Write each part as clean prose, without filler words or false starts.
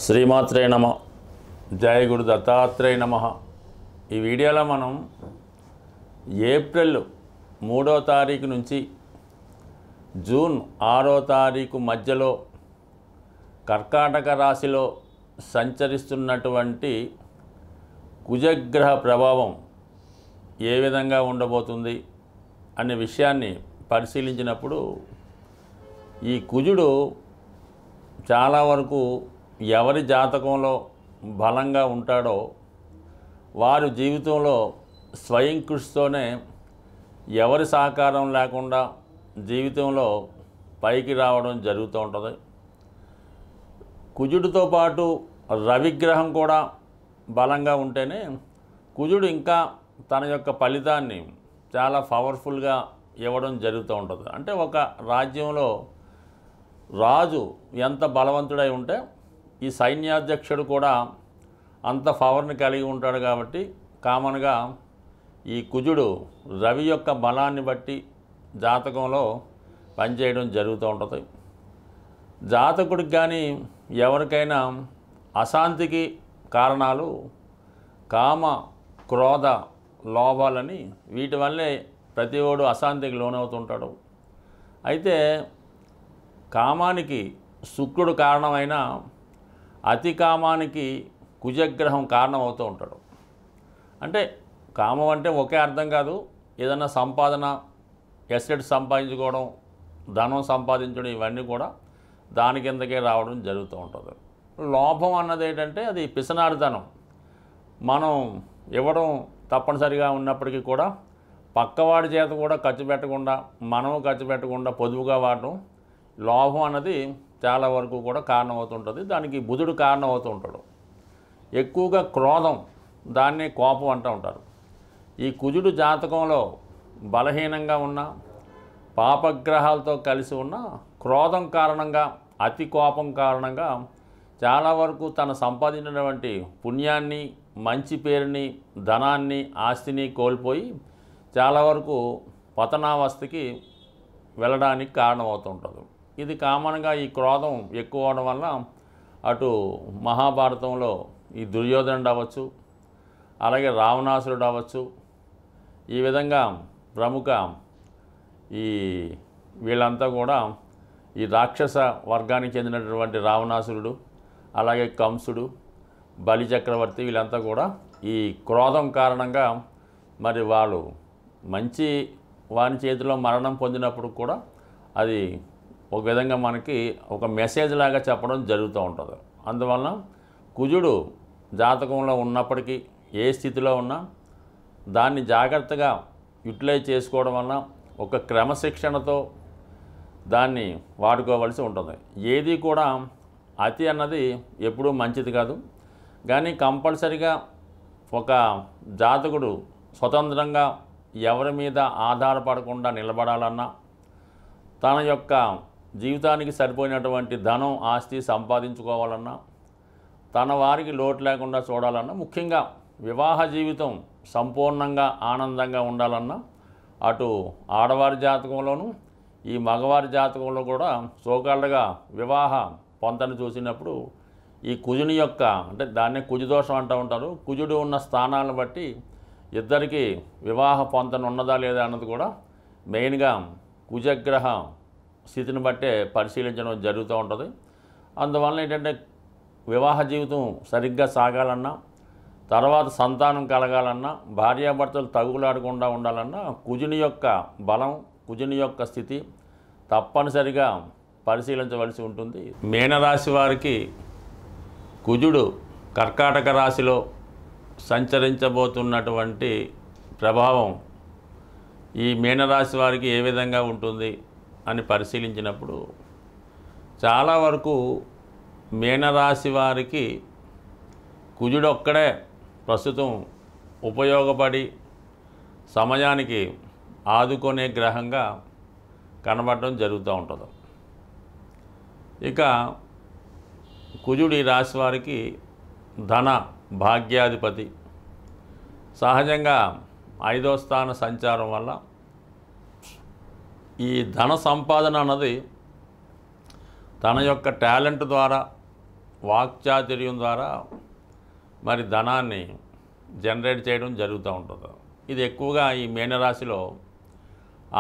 శ్రీమాత్రే నమ. జయ గురు దత్తాత్రేయ నమ. ఈ వీడియోలో మనం ఏప్రిల్ 3వ తారీఖు నుంచి జూన్ 6వ తారీఖు మధ్యలో కర్కాటక రాశిలో సంచరిస్తున్నటువంటి కుజగ్రహ ప్రభావం ఏ విధంగా ఉండబోతుంది అనే విషయాన్ని పరిశీలించినప్పుడు ఈ కుజుడు చాలా వరకు ఎవరి జాతకంలో బలంగా ఉంటాడో వారి జీవితంలో స్వయం కృషితోనే ఎవరి సహకారం లేకుండా జీవితంలో పైకి రావడం జరుగుతూ ఉంటుంది. కుజుడితో పాటు రవిగ్రహం కూడా బలంగా ఉంటేనే కుజుడు ఇంకా తన యొక్క ఫలితాన్ని చాలా పవర్ఫుల్గా ఇవ్వడం జరుగుతూ ఉంటుంది. అంటే ఒక రాజ్యంలో రాజు ఎంత బలవంతుడై ఉంటే ఈ సైన్యాధ్యక్షుడు కూడా అంత పవర్ని కలిగి ఉంటాడు. కాబట్టి కామన్గా ఈ కుజుడు రవి యొక్క బలాన్ని బట్టి జాతకంలో పనిచేయడం జరుగుతూ ఉంటుంది. జాతకుడికి కానీ ఎవరికైనా అశాంతికి కారణాలు కామ, క్రోధ, లోభాలని వీటి వల్లే ప్రతివాడు అశాంతికి లోనవుతుంటాడు. అయితే కామానికి శుక్రుడు కారణమైన అతి కామానికి కుజగ్రహం కారణం అవుతూ ఉంటాడు. అంటే కామం అంటే ఒకే అర్థం కాదు. ఏదైనా సంపాదన, ఎసెట్ సంపాదించుకోవడం, ధనం సంపాదించడం ఇవన్నీ కూడా దాని కిందకే రావడం జరుగుతూ ఉంటుంది. లోభం అన్నది ఏంటంటే అది పిసనారితనం. మనం ఇవ్వడం తప్పనిసరిగా ఉన్నప్పటికీ కూడా పక్కవాడి చేత కూడా ఖర్చు పెట్టకుండా, మనము ఖర్చు పెట్టకుండా పొదుపుగా వాడడం లోభం అన్నది చాలా వరకు కూడా కారణమవుతుంటుంది. దానికి బుధుడు కారణం అవుతూ ఉంటాడు. ఎక్కువగా క్రోధం, దాన్నే కోపం అంటూ ఉంటారు. ఈ కుజుడు జాతకంలో బలహీనంగా ఉన్న, పాపగ్రహాలతో కలిసి ఉన్న క్రోధం కారణంగా, అతి కోపం కారణంగా చాలా వరకు తను సంపాదించినటువంటి పుణ్యాన్ని, మంచి పేరుని, ధనాన్ని, ఆస్తిని కోల్పోయి చాలా వరకు పతనావస్థకి వెళ్ళడానికి కారణమవుతుంటుంది. ఇది కామన్గా ఈ క్రోధం ఎక్కువ అవడం వల్ల అటు మహాభారతంలో ఈ దుర్యోధనుడు అవ్వచ్చు, అలాగే రావణాసురుడు అవ్వచ్చు, ఈ విధంగా ప్రముఖ వీళ్ళంతా కూడా ఈ రాక్షస వర్గానికి చెందినటువంటి రావణాసురుడు, అలాగే కంసుడు, బలిచక్రవర్తి వీళ్ళంతా కూడా ఈ క్రోధం కారణంగా మరి వాళ్ళు మంచి వాని చేతిలో మరణం పొందినప్పుడు కూడా అది ఒక విధంగా మనకి ఒక మెసేజ్ లాగా చెప్పడం జరుగుతూ ఉంటుంది. అందువలన కుజుడు జాతకంలో ఉన్నప్పటికీ ఏ స్థితిలో ఉన్నా దాన్ని జాగ్రత్తగా యూటిలైజ్ చేసుకోవడం వలన ఒక క్రమశిక్షణతో దాన్ని వాడుకోవలసి ఉంటుంది. ఏది కూడా అతి అన్నది ఎప్పుడూ మంచిది కాదు. కానీ కంపల్సరిగా ఒక జాతకుడు స్వతంత్రంగా ఎవరి మీద ఆధారపడకుండా నిలబడాలన్నా, తన యొక్క జీవితానికి సరిపోయినటువంటి ధనం, ఆస్తి సంపాదించుకోవాలన్నా, తన వారికి లోటు లేకుండా చూడాలన్నా, ముఖ్యంగా వివాహ జీవితం సంపూర్ణంగా ఆనందంగా ఉండాలన్నా అటు ఆడవారి జాతకంలోనూ ఈ మగవారి జాతకంలో కూడా సోకాళ్ళగా వివాహ పొంతను చూసినప్పుడు ఈ కుజుని యొక్క, అంటే దాన్నే కుజదోషం అంటూ ఉంటారు, కుజుడు ఉన్న స్థానాలను బట్టి ఇద్దరికి వివాహ పొంతన ఉన్నదా లేదా అన్నది కూడా మెయిన్గా కుజగ్రహ స్థితిని బట్టే పరిశీలించడం జరుగుతూ ఉంటుంది. అందువల్ల ఏంటంటే వివాహ జీవితం సరిగ్గా సాగాలన్నా, తర్వాత సంతానం కలగాలన్నా, భార్యాభర్తలు తగులాడకుండా ఉండాలన్నా కుజుని యొక్క బలం, కుజుని యొక్క స్థితి తప్పనిసరిగా పరిశీలించవలసి ఉంటుంది. మీనరాశి వారికి కుజుడు కర్కాటక రాశిలో సంచరించబోతున్నటువంటి ప్రభావం ఈ మీనరాశి వారికి ఏ విధంగా ఉంటుంది అని పరిశీలించినప్పుడు చాలా వరకు మీనరాశి వారికి కుజుడు ఒక్కడే ప్రస్తుతం ఉపయోగపడి సమయానికి ఆదుకునే గ్రహంగా కనబడడం జరుగుతూ ఉంటుంది. ఇక కుజుడు ఈ రాశి వారికి ధన భాగ్యాధిపతి. సహజంగా 5వ స్థాన సంచారం వల్ల ఈ ధన సంపాదన అన్నది తన యొక్క టాలెంట్ ద్వారా వాక్చాతుర్యం ద్వారా మరి ధనాన్ని జనరేట్ చేయడం జరుగుతూ ఉంటుంది. ఇది ఎక్కువగా ఈ మీనరాశిలో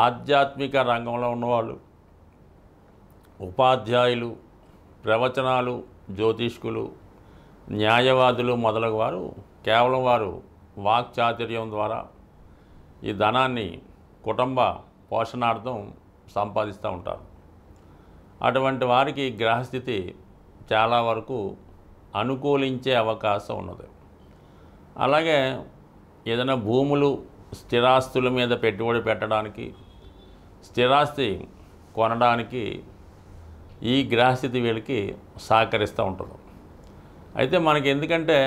ఆధ్యాత్మిక రంగంలో ఉన్నవాళ్ళు, ఉపాధ్యాయులు, ప్రవచనాలు, జ్యోతిష్కులు, న్యాయవాదులు మొదలగు వారు కేవలం వారు వాక్చాతుర్యం ద్వారా ఈ ధనాన్ని కుటుంబ పోషణార్థం సంపాదిస్తూ ఉంటారు. అటువంటి వారికి గ్రహస్థితి చాలా వరకు అనుకూలించే అవకాశం ఉన్నది. అలాగే ఏదైనా భూములు, స్థిరాస్తుల మీద పెట్టుబడి పెట్టడానికి, స్థిరాస్తి కొనడానికి ఈ గ్రహస్థితి వీళ్ళకి సహకరిస్తూ ఉంటుంది. అయితే మనకి ఎందుకంటే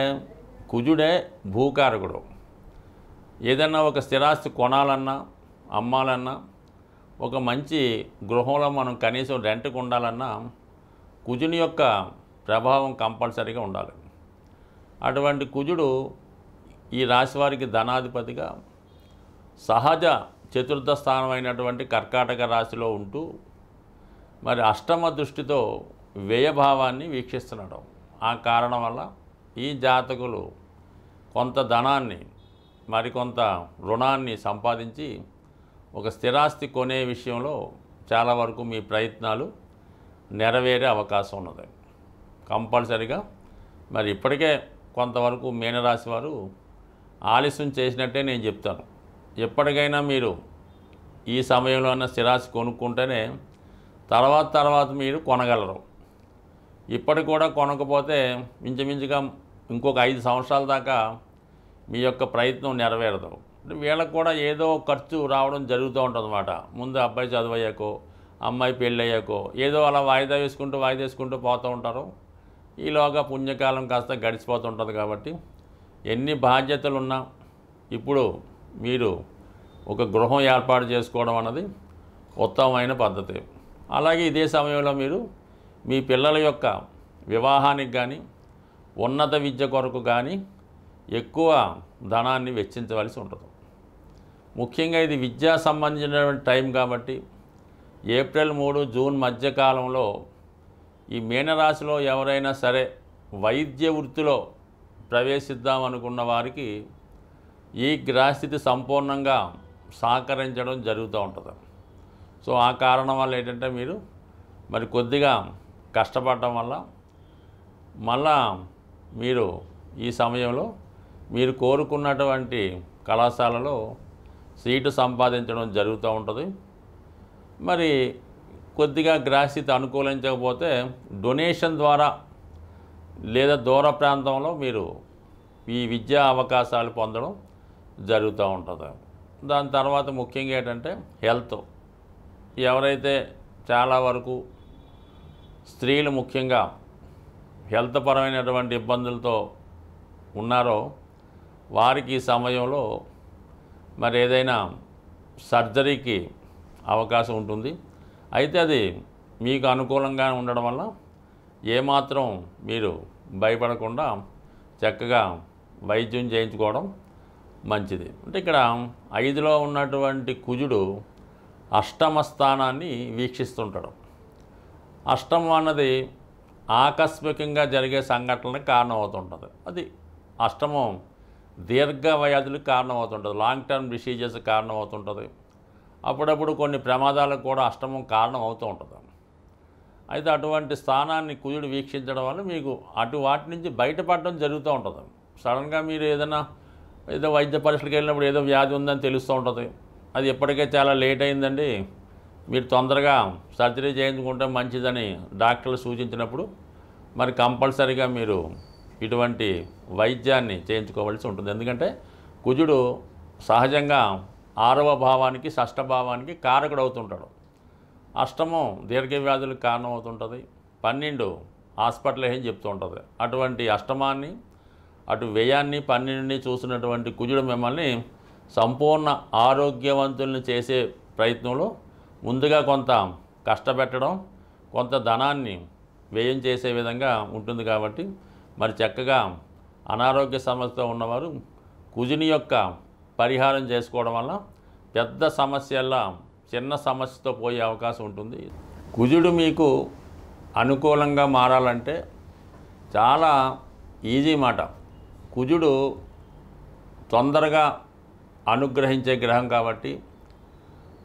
కుజుడే భూకారకుడు. ఏదన్నా ఒక స్థిరాస్తి కొనాలన్నా, అమ్మాలన్నా, ఒక మంచి గృహంలో మనం కనీసం రెంట్కి ఉండాలన్నా కుజుని యొక్క ప్రభావం కంపల్సరీగా ఉండాలి. అటువంటి కుజుడు ఈ రాశి వారికి ధనాధిపతిగా సహజ చతుర్థ స్థానం అయినటువంటి కర్కాటక రాశిలో ఉంటూ మరి అష్టమ దృష్టితో వ్యయభావాన్ని వీక్షిస్తున్నాడు. ఆ కారణం వల్ల ఈ జాతకులు కొంత ధనాన్ని, మరికొంత రుణాన్ని సంపాదించి ఒక స్థిరాస్తి కొనే విషయంలో చాలా వరకు మీ ప్రయత్నాలు నెరవేరే అవకాశం ఉన్నది. కంపల్సరిగా మరి ఇప్పటికే కొంతవరకు మీనరాశి వారు ఆలస్యం చేసినట్టే నేను చెప్తాను. ఎప్పటికైనా మీరు ఈ సమయంలో ఉన్న స్థిరాస్తి కొనుక్కుంటేనే తర్వాత మీరు కొనగలరు. ఇప్పటికి కూడా కొనకపోతే ఇంచుమించుగా ఇంకొక 5 సంవత్సరాల దాకా మీ యొక్క ప్రయత్నం నెరవేరదు. వీళ్ళకు కూడా ఏదో ఖర్చు రావడం జరుగుతూ ఉంటుంది అన్నమాట. ముందు అబ్బాయి చదువు అయ్యాకో, అమ్మాయి పెళ్ళి అయ్యాకో ఏదో అలా వాయిదా వేసుకుంటూ పోతూ ఉంటారు. ఈలోగా పుణ్యకాలం కాస్త గడిచిపోతుంటుంది. కాబట్టి ఎన్ని బాధ్యతలున్నా ఇప్పుడు మీరు ఒక గృహం ఏర్పాటు చేసుకోవడం అన్నది ఉత్తమమైన పద్ధతి. అలాగే ఇదే సమయంలో మీరు మీ పిల్లల యొక్క వివాహానికి కానీ, ఉన్నత విద్య కొరకు కానీ ఎక్కువ ధనాన్ని వెచ్చించవలసి ఉంటుంది. ముఖ్యంగా ఇది విద్యా సంబంధించినటువంటి టైం కాబట్టి ఏప్రిల్ 3 జూన్ మధ్యకాలంలో ఈ మీనరాశిలో ఎవరైనా సరే వైద్య వృత్తిలో ప్రవేశిద్దామనుకున్న వారికి ఈ గ్రహస్థితి సంపూర్ణంగా సహకరించడం జరుగుతూ ఉంటుంది. సో ఆ కారణం వల్ల ఏంటంటే మీరు మరి కొద్దిగా కష్టపడటం వల్ల మళ్ళా మీరు ఈ సమయంలో మీరు కోరుకున్నటువంటి కళాశాలలో సీటు సంపాదించడం జరుగుతూ ఉంటుంది. మరి కొద్దిగా గ్రహస్థితి అనుకూలించకపోతే డొనేషన్ ద్వారా లేదా దూర ప్రాంతంలో మీరు ఈ విద్యా అవకాశాలు పొందడం జరుగుతూ ఉంటుంది. దాని తర్వాత ముఖ్యంగా ఏంటంటే హెల్త్. ఎవరైతే చాలా వరకు స్త్రీలు ముఖ్యంగా హెల్త్ పరమైనటువంటి ఇబ్బందులతో ఉన్నారో వారికి ఈ సమయంలో మరి ఏదైనా సర్జరీకి అవకాశం ఉంటుంది. అయితే అది మీకు అనుకూలంగా ఉండడం వల్ల ఏమాత్రం మీరు భయపడకుండా చక్కగా వైద్యం చేయించుకోవడం మంచిది. అంటే ఇక్కడ 5లో ఉన్నటువంటి కుజుడు అష్టమ స్థానాన్ని వీక్షిస్తుంటాడు. అష్టమం అన్నది ఆకస్మికంగా జరిగే సంఘటనలకు కారణమవుతుంటుంది. అది అష్టమం దీర్ఘ వ్యాధులకు కారణమవుతుంటుంది, లాంగ్ టర్మ్ డిసీజెస్ కారణమవుతుంటుంది. అప్పుడప్పుడు కొన్ని ప్రమాదాలకు కూడా అష్టమం కారణం అవుతూ ఉంటుంది. అయితే అటువంటి స్థానాన్ని కుజుడు వీక్షించడం వల్ల మీకు వాటి నుంచి బయటపడడం జరుగుతూ ఉంటుంది. సడన్గా మీరు ఏదో వైద్య పరీక్షలకు వెళ్ళినప్పుడు ఏదో వ్యాధి ఉందని తెలుస్తూ ఉంటుంది. అది ఎప్పటికే చాలా లేట్ అయిందండి, మీరు తొందరగా సర్జరీ చేయించుకుంటే మంచిదని డాక్టర్లు సూచించినప్పుడు మరి కంపల్సరీగా మీరు ఇటువంటి వైద్యాన్ని చేయించుకోవాల్సి ఉంటుంది. ఎందుకంటే కుజుడు సహజంగా 6వ భావానికి, షష్ఠ భావానికి కారకుడు అవుతుంటాడు. అష్టమం దీర్ఘ వ్యాధులకు కారణం అవుతుంటుంది. 12 హాస్పిటల్ ఏం చెప్తూ ఉంటుంది. అటువంటి అష్టమాన్ని, అటు వ్యయాన్ని, 12ని చూసినటువంటి కుజుడు మిమ్మల్ని సంపూర్ణ ఆరోగ్యవంతుల్ని చేసే ప్రయత్నంలో ముందుగా కొంత కష్టపెట్టడం, కొంత ధనాన్ని వ్యయం చేసే విధంగా ఉంటుంది. కాబట్టి మరి చక్కగా అనారోగ్య సమస్యతో ఉన్నవారు కుజుని యొక్క పరిహారం చేసుకోవడం వల్ల పెద్ద సమస్యల్లా చిన్న సమస్యతో పోయే అవకాశం ఉంటుంది. కుజుడు మీకు అనుకూలంగా మారాలంటే చాలా ఈజీ మాట. కుజుడు తొందరగా అనుగ్రహించే గ్రహం కాబట్టి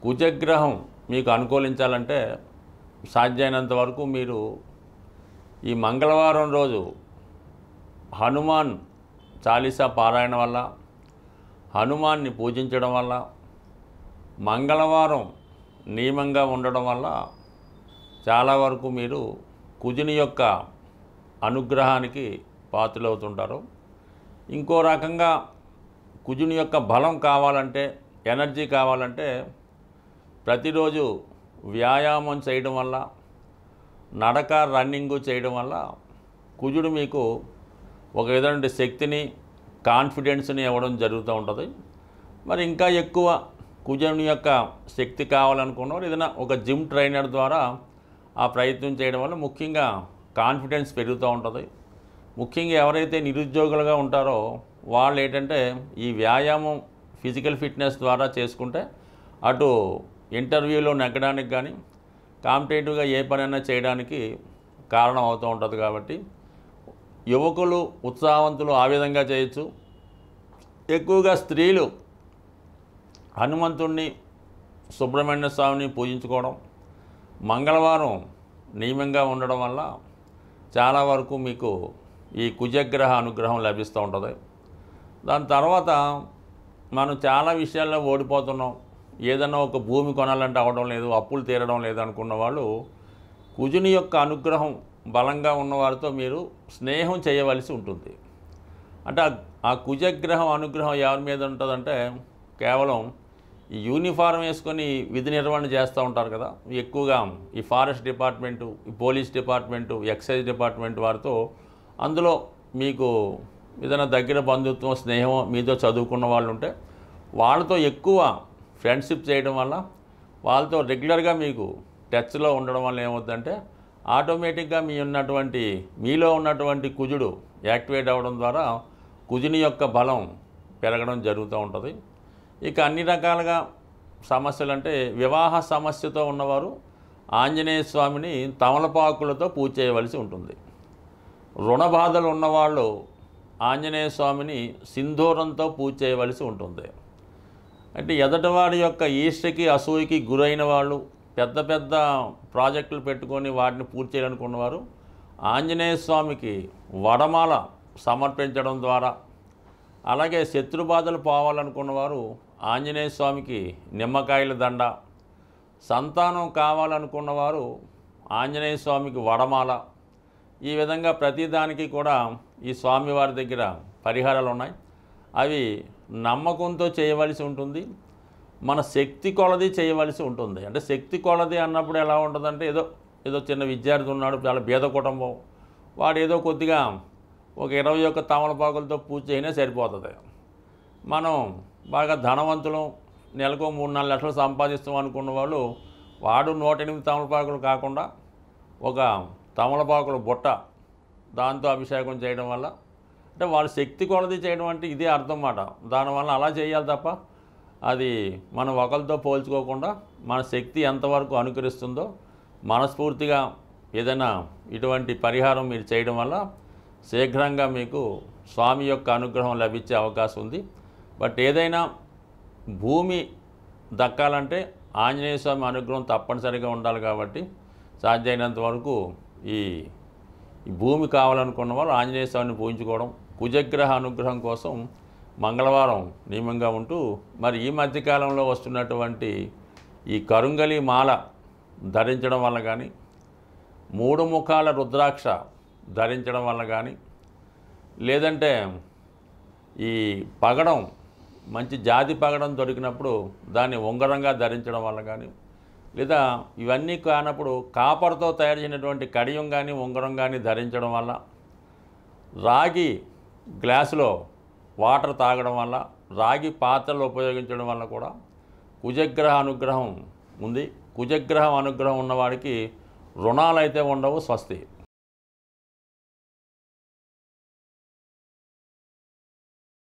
కుజగ్రహం మీకు అనుకూలించాలంటే సాధ్యమైనంత వరకు మీరు ఈ మంగళవారం రోజు హనుమాన్ చాలీసా పారాయణ వల్ల, హనుమాన్ని పూజించడం వల్ల, మంగళవారం నియమంగా ఉండడం వల్ల చాలా వరకు మీరు కుజుని యొక్క అనుగ్రహానికి పాత్రులవుతుంటారు. ఇంకో రకంగా కుజుని యొక్క బలం కావాలంటే, ఎనర్జీ కావాలంటే ప్రతిరోజు వ్యాయామం చేయడం వల్ల, నడక రన్నింగు చేయడం వల్ల కుజుడు మీకు ఒక విధమైన శక్తిని, కాన్ఫిడెన్స్ని ఇవ్వడం జరుగుతూ ఉంటుంది. మరి ఇంకా ఎక్కువ కుజుని యొక్క శక్తి కావాలనుకున్నవారు ఏదైనా ఒక జిమ్ ట్రైనర్ ద్వారా ఆ ప్రయత్నం చేయడం వల్ల ముఖ్యంగా కాన్ఫిడెన్స్ పెరుగుతూ ఉంటుంది. ముఖ్యంగా ఎవరైతే నిరుద్యోగులుగా ఉంటారో వాళ్ళు ఏంటంటే ఈ వ్యాయామం, ఫిజికల్ ఫిట్నెస్ ద్వారా చేసుకుంటే అటు ఇంటర్వ్యూలో నెగ్గడానికి కానీ, కాంపిటేటివ్గా ఏ పనైనా చేయడానికి కారణం అవుతూ ఉంటుంది. కాబట్టి యువకులు, ఉత్సాహవంతులు ఆ విధంగా చేయొచ్చు. ఎక్కువగా స్త్రీలు హనుమంతుణ్ణి, సుబ్రహ్మణ్య స్వామిని పూజించుకోవడం, మంగళవారం నియమంగా ఉండడం వల్ల చాలా వరకు మీకు ఈ కుజగ్రహ అనుగ్రహం లభిస్తూ ఉంటుంది. దాని తర్వాత మనం చాలా విషయాల్లో ఓడిపోతున్నాం. ఏదైనా ఒక భూమి కొనాలంటే అవ్వడం లేదు, అప్పులు తీరడం లేదు అనుకున్న వాళ్ళు కుజుని యొక్క అనుగ్రహం బలంగా ఉన్నవారితో మీరు స్నేహం చేయవలసి ఉంటుంది. అంటే ఆ కుజగ్రహం అనుగ్రహం ఎవరి మీద ఉంటుందంటే కేవలం ఈ యూనిఫారం వేసుకొని విధి నిర్వహణ చేస్తూ ఉంటారు కదా, ఎక్కువగా ఈ ఫారెస్ట్ డిపార్ట్మెంటు, ఈ పోలీస్ డిపార్ట్మెంటు, ఎక్సైజ్ డిపార్ట్మెంట్ వారితో, అందులో మీకు ఏదైనా దగ్గర బంధుత్వం, స్నేహం, మీతో చదువుకున్న వాళ్ళు ఉంటే వాళ్ళతో ఎక్కువ ఫ్రెండ్షిప్ చేయడం వల్ల, వాళ్ళతో రెగ్యులర్గా మీకు టచ్లో ఉండడం వల్ల ఏమవుతుందంటే ఆటోమేటిక్గా మీలో ఉన్నటువంటి కుజుడు యాక్టివేట్ అవ్వడం ద్వారా కుజుని యొక్క బలం పెరగడం జరుగుతూ ఉంటుంది. ఇక అన్ని రకాలుగా సమస్యలు అంటే వివాహ సమస్యతో ఉన్నవారు ఆంజనేయ స్వామిని తమలపాకులతో పూజ చేయవలసి ఉంటుంది. రుణ బాధలు ఉన్నవాళ్ళు ఆంజనేయ స్వామిని సింధూరంతో పూజ చేయవలసి ఉంటుంది. అంటే ఎదటివాడి యొక్క ఈర్ష్యకి, అసూయకి గురైన వాళ్ళు, పెద్ద పెద్ద ప్రాజెక్టులు పెట్టుకొని వాటిని పూర్తి చేయాలనుకున్నవారు ఆంజనేయ స్వామికి వడమాల సమర్పించడం ద్వారా, అలాగే శత్రుబాధలు పోవాలనుకున్నవారు ఆంజనేయ స్వామికి నిమ్మకాయల దండ, సంతానం కావాలనుకున్నవారు ఆంజనేయ స్వామికి వడమాల, ఈ విధంగా ప్రతిదానికి కూడా ఈ స్వామివారి దగ్గర పరిహారాలు ఉన్నాయి. అవి నమ్మకంతో చేయవలసి ఉంటుంది. మన శక్తి కొలది చేయవలసి ఉంటుంది. అంటే శక్తి కొలది అన్నప్పుడు ఎలా ఉంటుందంటే ఏదో చిన్న విద్యార్థి ఉన్నాడు, చాలా బీద కుటుంబం, వాడు ఏదో కొద్దిగా ఒక 21 తమలపాకులతో పూజ చేయనే సరిపోతుంది. మనం బాగా ధనవంతులం, నెలకు 3-4 లక్షలు సంపాదిస్తాం అనుకున్న వాళ్ళు వాడు 108 తమలపాకులు కాకుండా ఒక తమలపాకుల బుట్ట, దాంతో అభిషేకం చేయడం వల్ల, అంటే వాళ్ళ శక్తి కొలది చేయడం అంటే ఇదే అర్థం మాట. దానివల్ల అలా చేయాలి తప్ప అది మనం ఒకరితో పోల్చుకోకుండా మన శక్తి ఎంతవరకు అనుకరిస్తుందో మనస్ఫూర్తిగా ఏదైనా ఇటువంటి పరిహారం మీరు చేయడం వల్ల శీఘ్రంగా మీకు స్వామి యొక్క అనుగ్రహం లభించే అవకాశం ఉంది. బట్ ఏదైనా భూమి దక్కాలంటే ఆంజనేయ స్వామి అనుగ్రహం తప్పనిసరిగా ఉండాలి. కాబట్టి సాధ్యమైనంత వరకు ఈ భూమి కావాలనుకున్న వాళ్ళు ఆంజనేయ స్వామిని పూజించుకోవడం, కుజగ్రహ అనుగ్రహం కోసం మంగళవారం నియమంగా ఉంటూ, మరి ఈ మధ్యకాలంలో వస్తున్నటువంటి ఈ కరుంగలి మాల ధరించడం వల్ల కానీ, 3 ముఖాల రుద్రాక్ష ధరించడం వల్ల కానీ, లేదంటే ఈ పగడం, మంచి జాతి పగడం దొరికినప్పుడు దాన్ని ఉంగరంగా ధరించడం వల్ల కానీ, లేదా ఇవన్నీ కానప్పుడు కాపర్తో తయారు చేసినటువంటి కడియం కానీ, ఉంగరం కానీ ధరించడం వల్ల, రాగి గ్లాసులో వాటర్ తాగడం వల్ల, రాగి పాత్రలు ఉపయోగించడం వల్ల కూడా కుజగ్రహ అనుగ్రహం ఉంది. కుజగ్రహం అనుగ్రహం ఉన్నవాడికి రుణాలు అయితే ఉండవు. స్వస్తి.